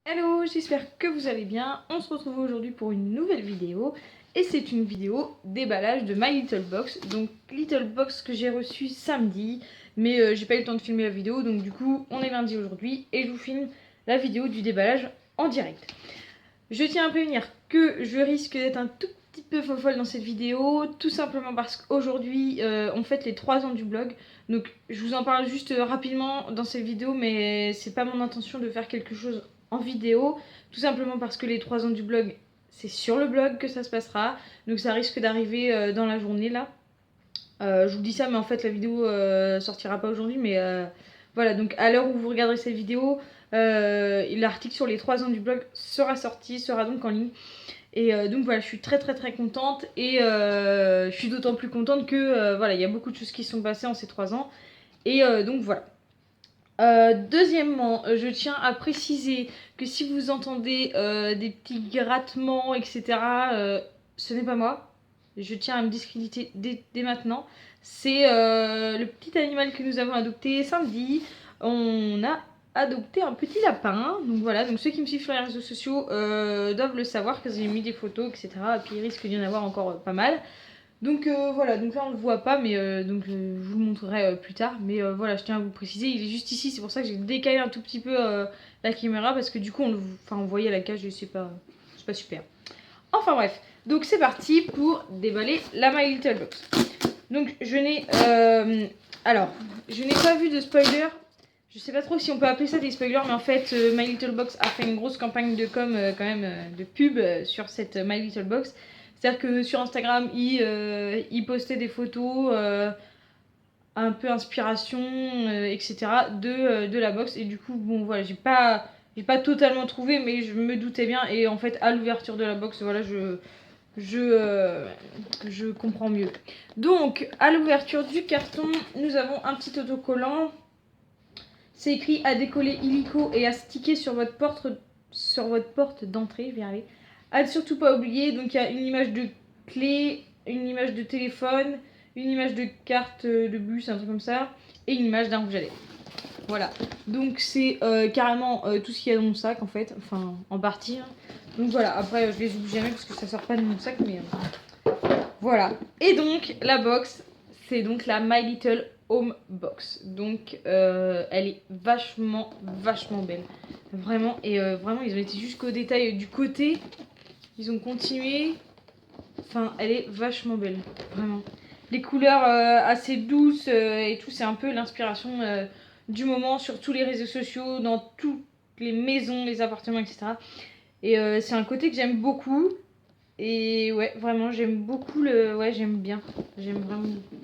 Hello, j'espère que vous allez bien. On se retrouve aujourd'hui pour une nouvelle vidéo. Et c'est une vidéo déballage de My Little Box. Donc Little Box que j'ai reçu samedi. Mais j'ai pas eu le temps de filmer la vidéo. Donc du coup on est lundi aujourd'hui. Et je vous filme la vidéo du déballage en direct. Je tiens à prévenir que je risque d'être un tout petit peu folle dans cette vidéo. Tout simplement parce qu'aujourd'hui on fête les 3 ans du blog. Donc je vous en parle juste rapidement dans cette vidéo. Mais c'est pas mon intention de faire quelque chose en vidéo, tout simplement parce que les 3 ans du blog, c'est sur le blog que ça se passera, donc ça risque d'arriver dans la journée là. Je vous dis ça, mais en fait la vidéo sortira pas aujourd'hui, mais voilà, donc à l'heure où vous regarderez cette vidéo, l'article sur les 3 ans du blog sera sorti, sera donc en ligne. Et donc voilà, je suis très contente et je suis d'autant plus contente que voilà, il y a beaucoup de choses qui sont passées en ces 3 ans. Et donc voilà. Deuxièmement, je tiens à préciser que si vous entendez des petits grattements, etc., ce n'est pas moi. Je tiens à me discréditer dès maintenant. C'est le petit animal que nous avons adopté samedi. On a adopté un petit lapin. Donc voilà, donc ceux qui me suivent sur les réseaux sociaux doivent le savoir, car j'ai mis des photos, etc. Et puis il risque d'y en avoir encore pas mal. Donc voilà, donc là on le voit pas, mais je vous le montrerai plus tard. Mais voilà, je tiens à vous préciser, il est juste ici, c'est pour ça que j'ai décalé un tout petit peu la caméra, parce que du coup on voyait la cage et c'est pas super. Enfin bref, donc c'est parti pour déballer la My Little Box. Donc je n'ai pas vu de spoiler. Je sais pas trop si on peut appeler ça des spoilers, mais en fait My Little Box a fait une grosse campagne de com quand même, de pub sur cette My Little Box. C'est-à-dire que sur Instagram, il postait des photos un peu inspiration, etc. de la box. Et du coup, bon voilà, j'ai pas totalement trouvé, mais je me doutais bien. Et en fait, à l'ouverture de la box, voilà, je comprends mieux. Donc, à l'ouverture du carton, nous avons un petit autocollant. C'est écrit à décoller illico et à sticker sur votre porte d'entrée. Je vais y arriver. À ne surtout pas oublier, donc il y a une image de clé, une image de téléphone, une image de carte de bus, un truc comme ça, et une image d'un rouge à lèvres. Voilà, donc c'est carrément tout ce qu'il y a dans mon sac en fait, enfin en partie. Hein. Donc voilà, après je les oublie jamais parce que ça sort pas de mon sac, mais voilà. Et donc la box, c'est donc la My Little Home Box. Donc elle est vachement belle. Vraiment, et vraiment ils ont été jusqu'au détail du côté. Ils ont continué. Enfin, elle est vachement belle, vraiment. Les couleurs assez douces et tout, c'est un peu l'inspiration du moment sur tous les réseaux sociaux, dans toutes les maisons, les appartements, etc. Et c'est un côté que j'aime beaucoup. Et ouais, vraiment, j'aime beaucoup le... Ouais, j'aime bien. J'aime vraiment beaucoup.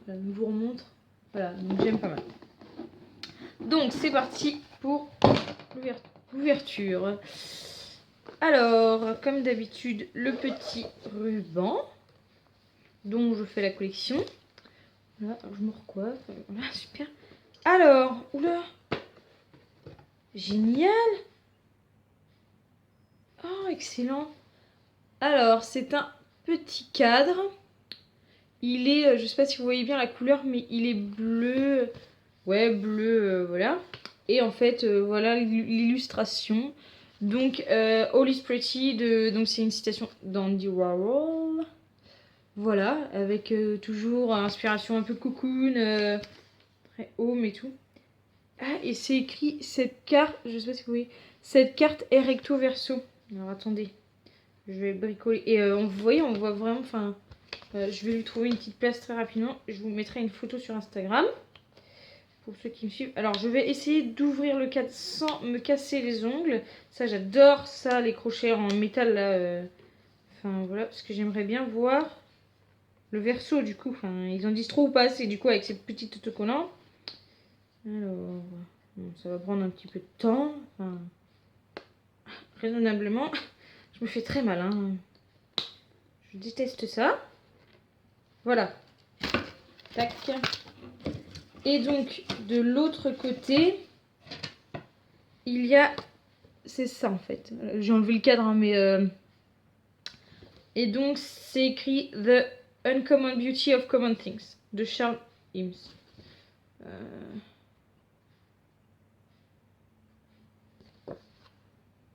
Je vous remontre. Voilà, donc j'aime pas mal. Donc, c'est parti pour l'ouverture. Alors, comme d'habitude, le petit ruban dont je fais la collection. Là, je me recoiffe. Voilà, super. Alors, oula. Génial. Oh, excellent. Alors, c'est un petit cadre. Il est, je sais pas si vous voyez bien la couleur, mais il est bleu. Ouais, bleu, voilà. Et en fait, voilà l'illustration. Donc, All is Pretty, donc c'est une citation d'Andy Warhol. Voilà, avec toujours inspiration un peu cocoon, très home et tout. Ah, et c'est écrit cette carte, je sais pas si vous voyez, cette carte est recto verso. Alors attendez, je vais bricoler. Et vous voyez, on voit vraiment, enfin, je vais lui trouver une petite place très rapidement. Je vous mettrai une photo sur Instagram pour ceux qui me suivent. Alors je vais essayer d'ouvrir le cadre sans me casser les ongles. Ça, j'adore ça, les crochets en métal là. Enfin voilà, parce que j'aimerais bien voir le verso du coup. Enfin, ils en disent trop ou pas assez du coup avec ces petits autocollants. Alors, bon, ça va prendre un petit peu de temps. Enfin, raisonnablement. Je me fais très mal. Hein. Je déteste ça. Voilà. Tac. Et donc, de l'autre côté, il y a... C'est ça, en fait. J'ai enlevé le cadre, hein, mais... Et donc, c'est écrit The Uncommon Beauty of Common Things, de Charles Eames.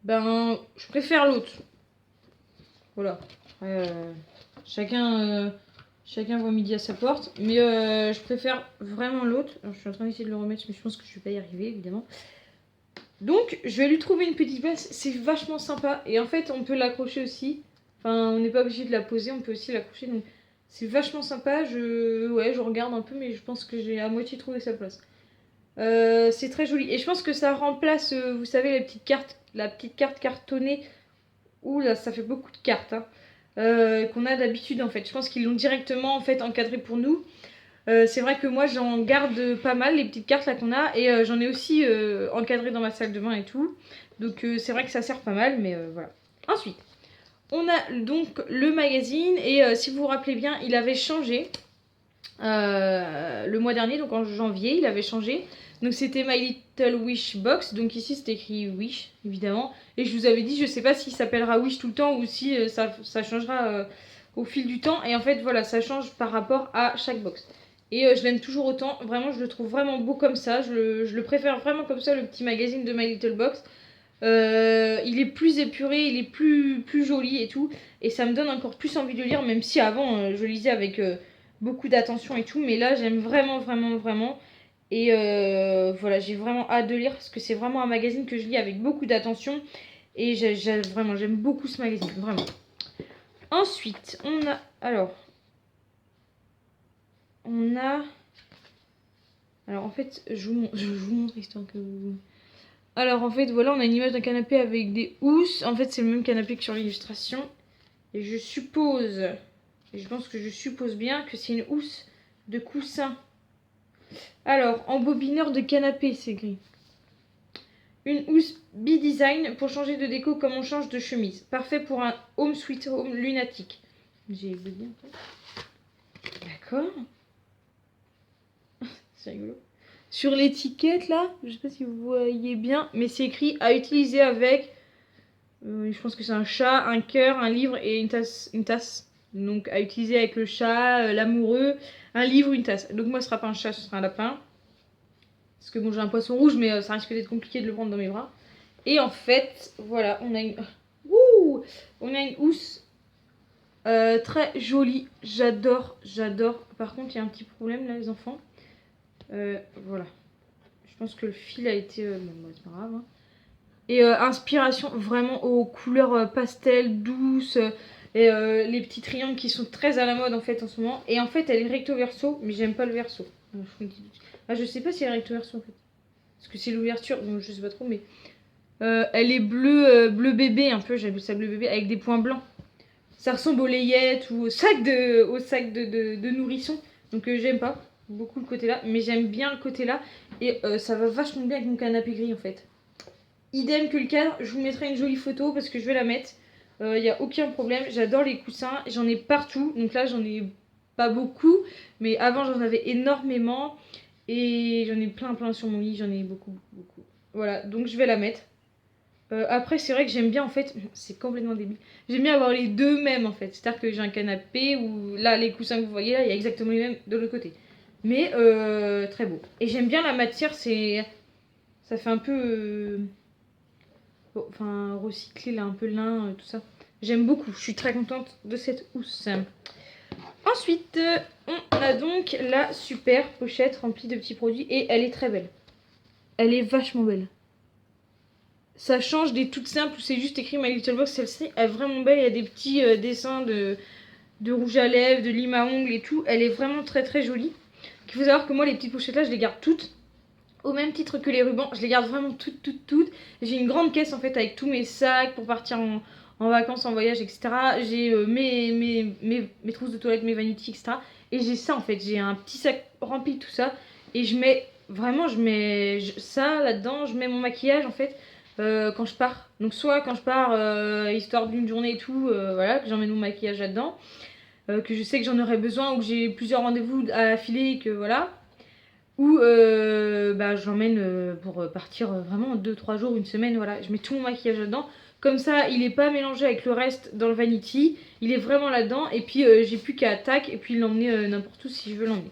Ben, je préfère l'autre. Voilà. Chacun, chacun voit midi à sa porte. Mais je préfère vraiment l'autre. Je suis en train d'essayer de le remettre, mais je pense que je vais pas y arriver, évidemment. Donc, je vais lui trouver une petite place. C'est vachement sympa. Et en fait, on peut l'accrocher aussi. Enfin, on n'est pas obligé de la poser, on peut aussi l'accrocher. Donc, c'est vachement sympa. Ouais, je regarde un peu, mais je pense que j'ai à moitié trouvé sa place. C'est très joli. Et je pense que ça remplace, vous savez, la petite carte cartonnée. Ouh là, ça fait beaucoup de cartes. Hein. Qu'on a d'habitude en fait. Je pense qu'ils l'ont directement en fait encadré pour nous. C'est vrai que moi j'en garde pas mal les petites cartes là qu'on a et j'en ai aussi encadré dans ma salle de bain et tout. Donc c'est vrai que ça sert pas mal, mais voilà. Ensuite, on a donc le magazine et si vous vous rappelez bien, il avait changé le mois dernier, donc en janvier, il avait changé. Donc c'était My Little Wish Box, donc ici c'est écrit Wish évidemment. Et je vous avais dit, je sais pas s'il s'appellera Wish tout le temps ou si ça changera au fil du temps. Et en fait voilà, ça change par rapport à chaque box. Et je l'aime toujours autant, vraiment je le trouve vraiment beau comme ça, je le préfère vraiment comme ça, le petit magazine de My Little Box. Il est plus épuré, il est plus joli et tout. Et ça me donne encore plus envie de le lire, même si avant je lisais avec beaucoup d'attention et tout. Mais là j'aime vraiment, vraiment, vraiment. Et voilà, j'ai vraiment hâte de lire parce que c'est vraiment un magazine que je lis avec beaucoup d'attention. Et vraiment, j'aime beaucoup ce magazine, vraiment. Ensuite, on a... Alors... On a... Alors en fait, je vous montre histoire que vous... Alors en fait, voilà, on a une image d'un canapé avec des housses. En fait, c'est le même canapé que sur l'illustration. Et je suppose, et je pense que je suppose bien que c'est une housse de coussin. Alors, embobineur de canapé, c'est écrit. Une housse B-Design pour changer de déco comme on change de chemise. Parfait pour un home sweet home lunatique. J'ai bugué un peu. D'accord. C'est rigolo. Sur l'étiquette là, je sais pas si vous voyez bien, mais c'est écrit à utiliser avec. Je pense que c'est un chat, un cœur, un livre et une tasse. Une tasse. Donc à utiliser avec le chat, l'amoureux, un livre, une tasse. Donc moi ce sera pas un chat, ce sera un lapin. Parce que bon j'ai un poisson rouge, mais ça risque d'être compliqué de le prendre dans mes bras. Et en fait, voilà, on a une. Ouh, on a une housse très jolie. J'adore, j'adore. Par contre, il y a un petit problème là, les enfants. Voilà. Je pense que le fil a été. Bon, c'est pas grave. Hein. Et inspiration vraiment aux couleurs pastel, douces. Et les petits triangles qui sont très à la mode en fait en ce moment. Et en fait, elle est recto verso, mais j'aime pas le verso. Je sais pas si elle est recto verso en fait. Parce que c'est l'ouverture, donc je sais pas trop, mais. Elle est bleu bébé un peu, j'appelle ça bleu bébé, avec des points blancs. Ça ressemble aux layettes ou au sac de nourrisson. Donc j'aime pas beaucoup le côté là, mais j'aime bien le côté là. Et ça va vachement bien avec mon canapé gris en fait. Idem que le cadre, je vous mettrai une jolie photo parce que je vais la mettre. Il n'y a aucun problème, j'adore les coussins, j'en ai partout. Donc là j'en ai pas beaucoup, mais avant j'en avais énormément. Et j'en ai plein sur mon lit, j'en ai beaucoup. Voilà, donc je vais la mettre. Après, c'est vrai que j'aime bien en fait, c'est complètement débile. J'aime bien avoir les deux mêmes en fait. C'est-à-dire que j'ai un canapé où là, les coussins que vous voyez là, il y a exactement les mêmes de l'autre côté. Mais très beau. Et j'aime bien la matière, ça fait un peu. Enfin, recyclé là, un peu lin, tout ça. J'aime beaucoup, je suis très contente de cette housse. Ensuite, on a donc la super pochette remplie de petits produits et elle est très belle. Elle est vachement belle. Ça change des toutes simples où c'est juste écrit My Little Box. Celle-ci est vraiment belle. Il y a des petits dessins de rouge à lèvres, de lime à ongles et tout. Elle est vraiment très jolie. Il faut savoir que moi, les petites pochettes là, je les garde toutes. Au même titre que les rubans, je les garde vraiment toutes. J'ai une grande caisse en fait avec tous mes sacs pour partir en vacances, en voyage, etc. J'ai mes trousses de toilette, mes vanities, etc. Et j'ai ça en fait. J'ai un petit sac rempli de tout ça. Et je mets ça là-dedans. Je mets mon maquillage en fait. Quand je pars. Donc soit quand je pars histoire d'une journée et tout, voilà, que j'emmène mon maquillage là-dedans, que je sais que j'en aurai besoin ou que j'ai plusieurs rendez-vous à affiler, que voilà. Ou je l'emmène pour partir vraiment 2-3 jours, une semaine, voilà. Je mets tout mon maquillage là-dedans. Comme ça, il n'est pas mélangé avec le reste dans le vanity. Il est vraiment là-dedans. Et puis j'ai plus qu'à tac et puis l'emmener n'importe où si je veux l'emmener.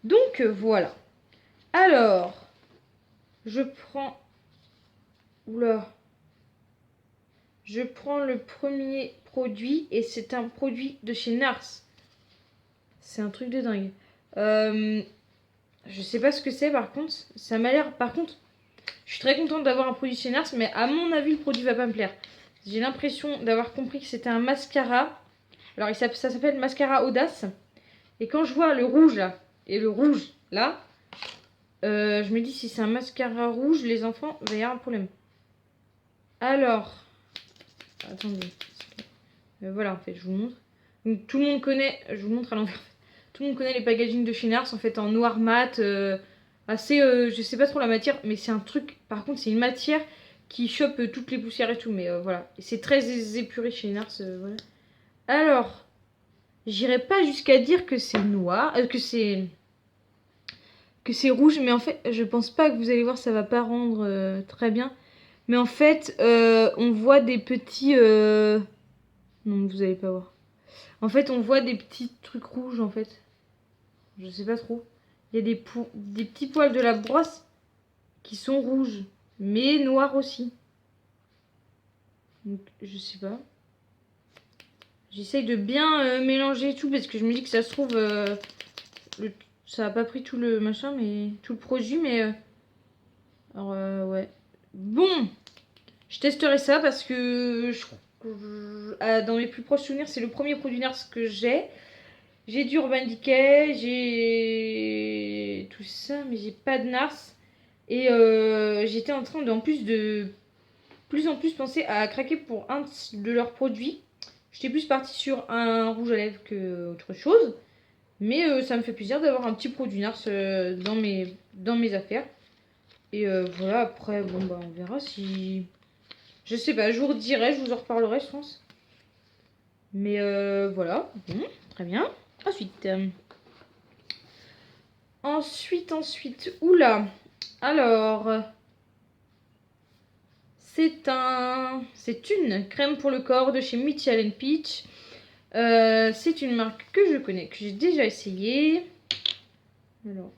Donc voilà. Alors, je prends... Oula. Je prends le premier produit et c'est un produit de chez Nars. C'est un truc de dingue. Je sais pas ce que c'est par contre. Ça m'a l'air. Par contre, je suis très contente d'avoir un produit chez Nars, mais à mon avis, le produit va pas me plaire. J'ai l'impression d'avoir compris que c'était un mascara. Alors, ça s'appelle Mascara Audace. Et quand je vois le rouge là, et le rouge là, je me dis si c'est un mascara rouge, les enfants, il va y avoir un problème. Alors, attendez. Voilà, en fait, je vous montre. Donc, tout le monde connaît, je vous montre à l'envers. Tout le monde connaît les packaging de chez Nars, en fait, en noir mat, assez, je sais pas trop la matière, mais c'est un truc, par contre, c'est une matière qui chope toutes les poussières et tout, mais voilà. Et c'est très épuré chez Nars, voilà. Alors, j'irai pas jusqu'à dire que c'est noir, que c'est rouge, mais en fait, je pense pas que vous allez voir, ça va pas rendre très bien. Mais en fait, on voit des petits... Non, vous allez pas voir. En fait, on voit des petits trucs rouges, en fait. Je sais pas trop. Il y a des petits poils de la brosse qui sont rouges, mais noirs aussi. Donc, je sais pas. J'essaye de bien mélanger tout, parce que je me dis que ça se trouve... ça a pas pris tout le machin, mais tout le produit, mais... Alors, ouais. Bon, je testerai ça parce que dans mes plus proches souvenirs, c'est le premier produit Nars que j'ai. J'ai du Urban Decay, j'ai tout ça, mais j'ai pas de Nars. Et j'étais en train de, en plus en plus penser à craquer pour un de leurs produits. J'étais plus partie sur un rouge à lèvres que autre chose. Mais ça me fait plaisir d'avoir un petit produit Nars dans mes affaires. Et voilà, après, bon bah on verra si... Je sais pas, je vous redirai, je vous en reparlerai, je pense. Mais voilà, bon, très bien. Ensuite, oula. Alors, c'est une crème pour le corps de chez Mitchell & Peach. C'est une marque que je connais, que j'ai déjà essayé. Alors,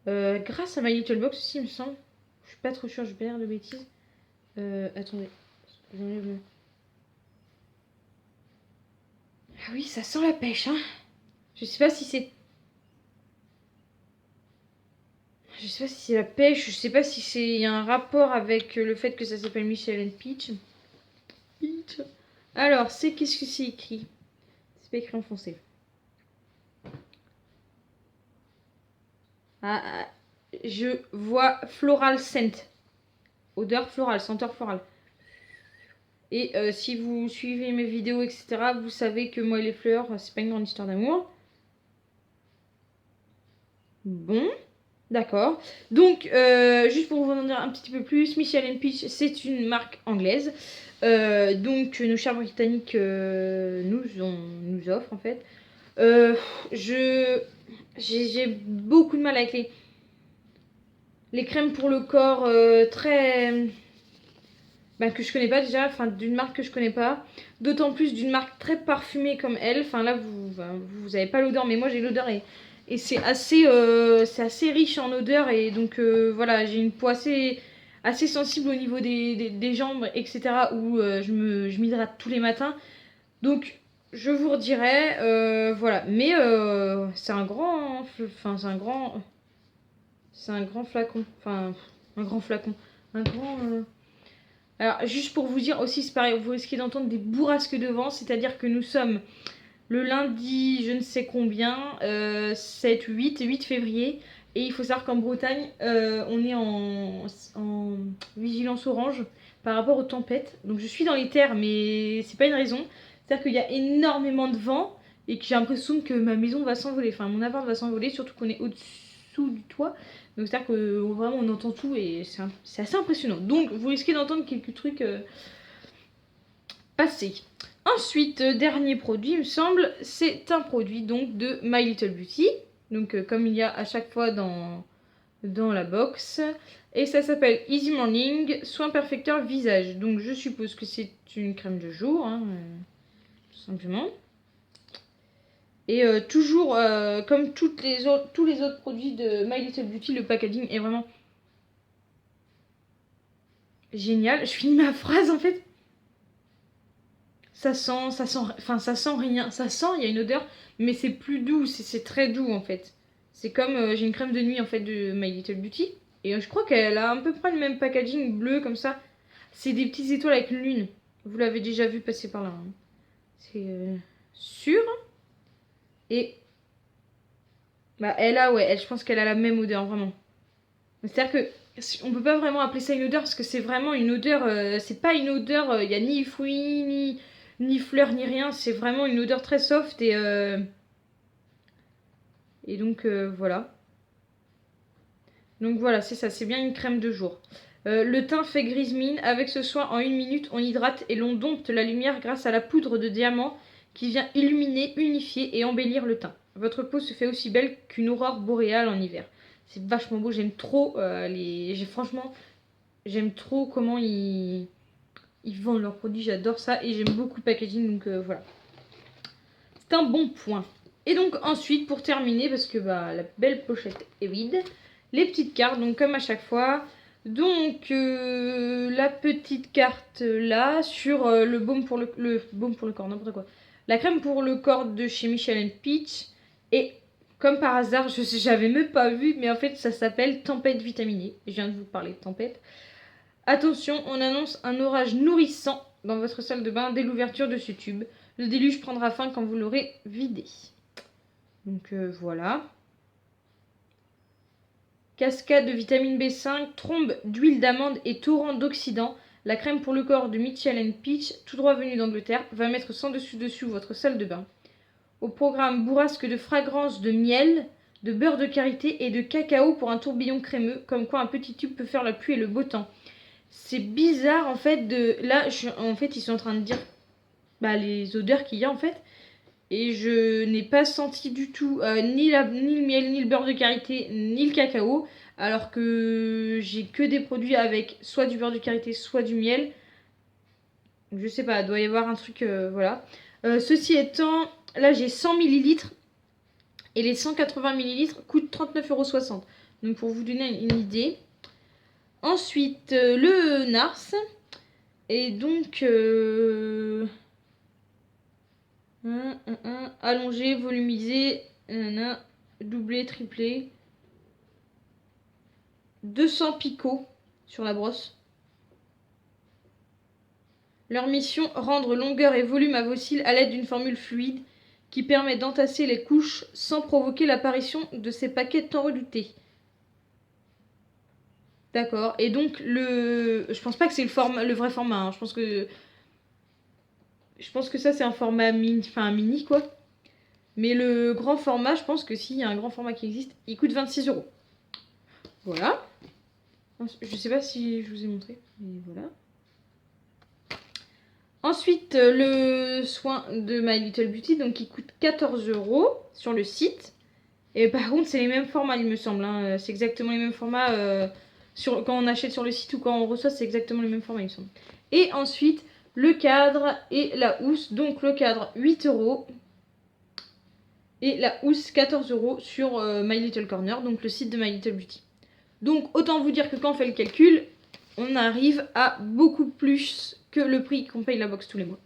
grâce à My Little Box aussi, il me semble. Je suis pas trop sûre, je vais pas dire de bêtises. Attendez, j'enlève le... Ah oui, ça sent la pêche, hein. Je sais pas si c'est... Je sais pas si c'est la pêche, je sais pas si c'est... Il y a un rapport avec le fait que ça s'appelle Mitchell & Peach. Alors, qu'est-ce que c'est écrit? C'est pas écrit en français. Je vois floral scent. Odeur florale, senteur florale. Et si vous suivez mes vidéos, etc., vous savez que moi et les fleurs, c'est pas une grande histoire d'amour. Bon, d'accord. Donc, juste pour vous en dire un petit peu plus, Mitchell & Peach, c'est une marque anglaise. Donc, nos chers Britanniques nous offrent, en fait. J'ai beaucoup de mal avec les crèmes pour le corps très... Bah, que je connais pas déjà, enfin d'une marque que je connais pas. D'autant plus d'une marque très parfumée comme elle. Enfin là, vous avez pas l'odeur, mais moi j'ai l'odeur et c'est assez riche en odeur. Et donc voilà, j'ai une peau assez sensible au niveau des jambes, etc. Où je m'hydrate tous les matins. Donc je vous redirai, voilà. Mais c'est un grand flacon. Enfin, un grand flacon. Un grand... Alors, juste pour vous dire aussi, c'est pareil, vous risquez d'entendre des bourrasques de vent, c'est-à-dire que nous sommes le lundi, je ne sais combien, 8 février, et il faut savoir qu'en Bretagne, on est en vigilance orange par rapport aux tempêtes. Donc je suis dans les terres, mais c'est pas une raison. C'est-à-dire qu'il y a énormément de vent et que j'ai l'impression que ma maison va s'envoler, enfin mon appart va s'envoler, surtout qu'on est au-dessous du toit. Donc c'est-à-dire que vraiment on entend tout et c'est assez impressionnant. Donc vous risquez d'entendre quelques trucs passer. Ensuite, dernier produit, il me semble, c'est un produit donc de My Little Beauty. Donc comme il y a à chaque fois dans la box. Et ça s'appelle Easy Morning Soin Perfecteur Visage. Donc je suppose que c'est une crème de jour, hein, tout simplement. Et toujours, comme tous les autres produits de My Little Beauty, le packaging est vraiment génial. Je finis ma phrase en fait. ça sent rien. Ça sent, il y a une odeur, mais c'est plus doux, c'est très doux en fait. C'est comme, j'ai une crème de nuit en fait de My Little Beauty. Et je crois qu'elle a à peu près le même packaging bleu comme ça. C'est des petites étoiles avec une lune. Vous l'avez déjà vu passer par là. Hein. C'est sûr. Et bah je pense qu'elle a la même odeur vraiment. C'est-à-dire que on peut pas vraiment appeler ça une odeur parce que c'est vraiment une odeur. C'est pas une odeur. Il y a ni fruits ni fleurs ni rien. C'est vraiment une odeur très soft et donc voilà. Donc voilà, c'est ça. C'est bien une crème de jour. Le teint fait grise mine. Avec ce soin, en 1 minute, on hydrate et l'on dompte la lumière grâce à la poudre de diamant qui vient illuminer, unifier et embellir le teint. Votre peau se fait aussi belle qu'une aurore boréale en hiver. C'est vachement beau, j'aime trop franchement, j'aime trop comment ils vendent leurs produits, j'adore ça et j'aime beaucoup le packaging, donc voilà. C'est un bon point. Et donc ensuite, pour terminer, parce que la belle pochette est vide, les petites cartes, donc comme à chaque fois. Donc la petite carte là sur le baume pour le baume pour le corps, n'importe quoi. La crème pour le corps de chez Michel Peach. Et comme par hasard, j'avais même pas vu, mais en fait ça s'appelle Tempête vitaminée. Je viens de vous parler de tempête. Attention, on annonce un orage nourrissant dans votre salle de bain dès l'ouverture de ce tube. Le déluge prendra fin quand vous l'aurez vidé. Donc voilà. Cascade de vitamine B5, trombe d'huile d'amande et torrent d'oxydants. La crème pour le corps de Mitchell Peach, tout droit venu d'Angleterre, va mettre sans dessus-dessous votre salle de bain. Au programme bourrasque de fragrances de miel, de beurre de karité et de cacao pour un tourbillon crémeux, comme quoi un petit tube peut faire la pluie et le beau temps. C'est bizarre en fait de... Là, en fait, ils sont en train de dire les odeurs qu'il y a en fait. Et je n'ai pas senti du tout ni le miel, ni le beurre de karité, ni le cacao. Alors que j'ai que des produits avec soit du beurre de karité, soit du miel. Je sais pas, il doit y avoir un truc, voilà. Ceci étant, là j'ai 100 ml. Et les 180 ml coûtent 39,60 €. Donc pour vous donner une idée. Ensuite, le Nars. Et donc... allongé, volumisé, doublé, triplé. 200 picots sur la brosse. Leur mission, rendre longueur et volume à vos cils à l'aide d'une formule fluide qui permet d'entasser les couches sans provoquer l'apparition de ces paquets tant redoutés. D'accord. Et donc je pense pas que c'est le vrai format. Hein. Je pense que ça c'est un format mini, enfin un mini quoi. Mais le grand format, je pense que s'il y a un grand format qui existe, il coûte 26 €. Voilà. Je sais pas si je vous ai montré, mais voilà. Ensuite, le soin de My Little Beauty, donc qui coûte 14 € sur le site. Et par contre, c'est les mêmes formats, il me semble. Hein. C'est exactement les mêmes formats quand on achète sur le site ou quand on reçoit, c'est exactement les mêmes formats, il me semble. Et ensuite, le cadre et la housse. Donc le cadre, 8 €. Et la housse, 14 € sur My Little Corner, donc le site de My Little Beauty. Donc autant vous dire que quand on fait le calcul, on arrive à beaucoup plus que le prix qu'on paye la box tous les mois.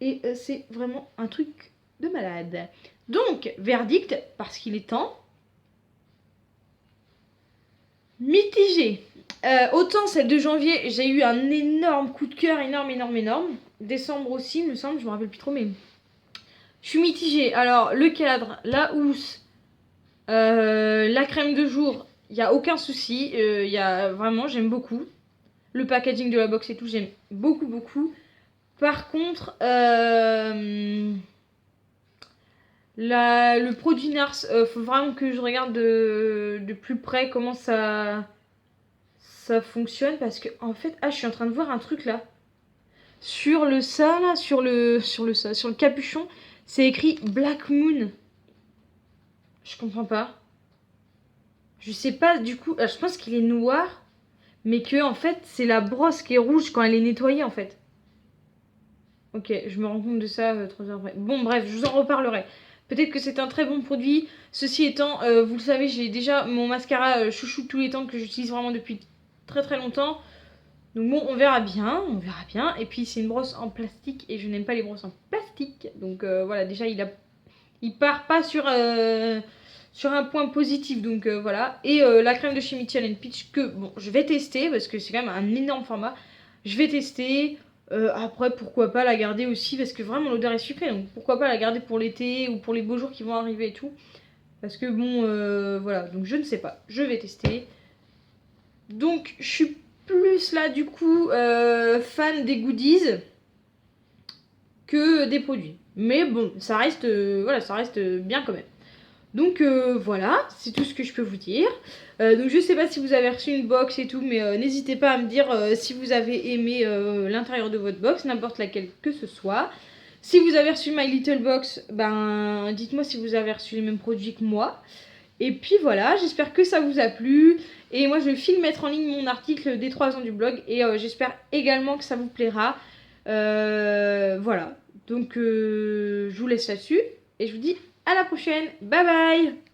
Et c'est vraiment un truc de malade. Donc, verdict, parce qu'il est temps. Mitigé. Autant celle de janvier, j'ai eu un énorme coup de cœur, énorme. Décembre aussi, il me semble, je me rappelle plus trop, mais... Je suis mitigée. Alors, le cadre, la housse, la crème de jour, il n'y a aucun souci. Vraiment, j'aime beaucoup. Le packaging de la box et tout, j'aime beaucoup. Par contre, le produit Nars, faut vraiment que je regarde de plus près comment ça fonctionne. Parce que, en fait, je suis en train de voir un truc là. Sur le capuchon, c'est écrit Black Moon. Je comprends pas. Je sais pas, du coup, je pense qu'il est noir. Mais que, en fait, c'est la brosse qui est rouge quand elle est nettoyée, en fait. Ok, je me rends compte de ça 3 heures après. Bon, bref, je vous en reparlerai. Peut-être que c'est un très bon produit. Ceci étant, vous le savez, j'ai déjà mon mascara chouchou de tous les temps que j'utilise vraiment depuis très longtemps. Donc bon, on verra bien, Et puis c'est une brosse en plastique et je n'aime pas les brosses en plastique. Donc voilà, déjà il part pas sur un point positif. Donc voilà. Et la crème de chez Mitchell Peach que bon, je vais tester parce que c'est quand même un énorme format. Je vais tester. Après, pourquoi pas la garder aussi parce que vraiment l'odeur est sucrée. Donc pourquoi pas la garder pour l'été ou pour les beaux jours qui vont arriver et tout. Parce que bon, voilà. Donc je ne sais pas. Je vais tester. Donc je suis plus là du coup fan des goodies que des produits. Mais bon, ça reste, voilà, ça reste bien quand même. Donc voilà, c'est tout ce que je peux vous dire. Donc je sais pas si vous avez reçu une box et tout, mais n'hésitez pas à me dire si vous avez aimé l'intérieur de votre box, n'importe laquelle que ce soit. Si vous avez reçu My Little Box, ben dites-moi si vous avez reçu les mêmes produits que moi. Et puis voilà, j'espère que ça vous a plu. Et moi je vais file mettre en ligne mon article des 3 ans du blog. Et j'espère également que ça vous plaira. Voilà, donc je vous laisse là-dessus. Et je vous dis à la prochaine. Bye bye.